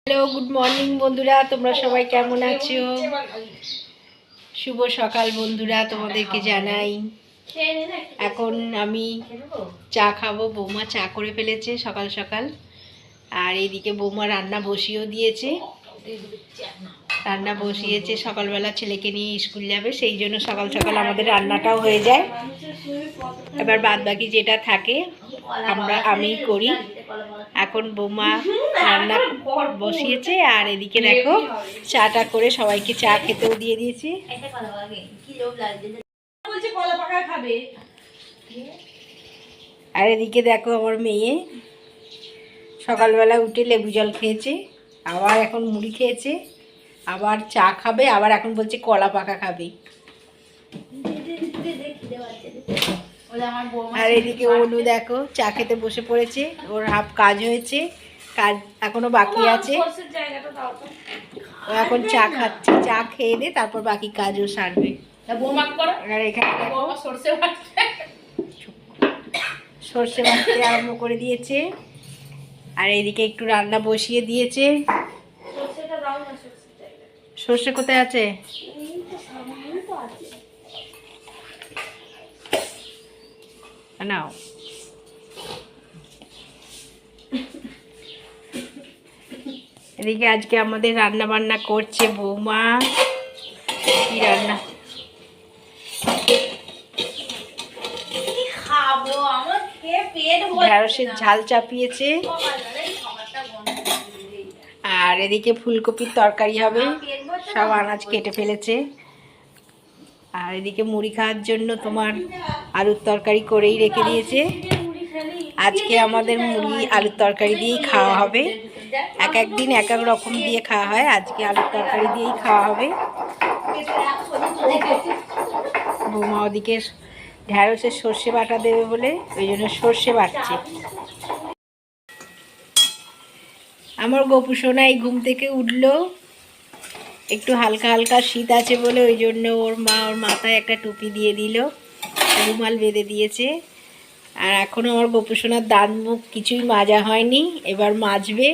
Hello, good morning বন্ধুরা, তোমরা সবাই কেমন আছো? শুভ সকাল বন্ধুরা, তোমাদেরকে জানাই। এখন আমি চা খাবো। বৌমা চা করে ফেলেছে সকাল সকাল, আর এইদিকে বৌমা রান্না বসিয়েও দিয়েছে। রান্না বসিয়েছে, সকালবেলা ছেলেকে নিয়ে স্কুল যাবে, সেই জন্য সকাল সকাল আমাদের রান্নাটাও হয়ে যায়। এবার বাদ বাকি যেটা থাকে আমি করি। এখন বৌমা রান্না বসিয়েছে, আর এদিকে দেখো চাটা করে সবাইকে চা খেতেও দিয়ে দিয়েছি। আর এদিকে দেখো আমার মেয়ে সকালবেলা উঠে লেবু জল খেয়েছে, আবার এখন মুড়ি খেয়েছে, আবার চা খাবে, আবার এখন বলছে কলা পাকা খাবে। আর এদিকে অনু দেখো চা খেতে বসে পড়েছে, ওর হাফ কাজ হয়েছে, কাজ এখনো বাকি আছে। ও এখন চা খাচ্ছে, চা খেয়ে দে তারপর বাকি কাজও সারবে। আর এখানে সর্ষে বাটতে আরম্ভ করে দিয়েছে, আর এইদিকে একটু রান্না বসিয়ে দিয়েছে। সর্ষে কোথায় আছে? নাও। এদিকে আজকে আমাদের রান্না বান্না করছে বৌমা। কি রান্না? ঢেঁড়সের ঝাল চাপিয়েছে, আর এদিকে ফুলকপির তরকারি হবে, সব আনাজ কেটে ফেলেছে। আর এদিকে মুড়ি খাওয়ার জন্য তোমার আলুর তরকারি করেই রেখে দিয়েছে। আজকে আমাদের মুড়ি আলুর তরকারি দিয়েই খাওয়া হবে। এক এক দিন এক এক রকম দিয়ে খাওয়া হয়, আজকে আলুর তরকারি দিয়েই খাওয়া হবে। বৌমা ওদিকে ঢেঁড়সের সর্ষে বাটা দেবে বলে ওই জন্য সর্ষে বাটছে। আমার গোপু সোনা এই ঘুম থেকে উঠলো, একটু হালকা হালকা শীত আছে বলে ওই জন্য ওর মা ওর মাথায় একটা টুপি দিয়ে দিল, রুমাল বেঁধে দিয়েছে। আর এখনও আমার গোপু সোনার দাঁত মুখ কিছুই মাজা হয়নি, এবার মাজবে,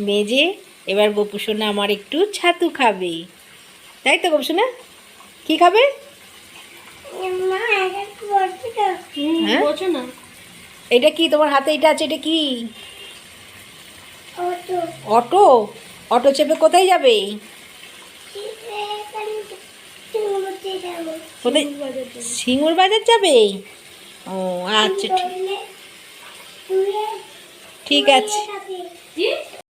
মেজে এবার গোপু সোনা আমার একটু ছাতু খাবে। তাই তো গোপু সোনা? কী খাবে? এটা কি তোমার হাতে? এটা আছে, এটা কি? অটো? অটো চেপে কোথায় যাবে? কোথায়? সিঙ্গুর বাজার যাবে? ও আচ্ছা, ঠিক আছে।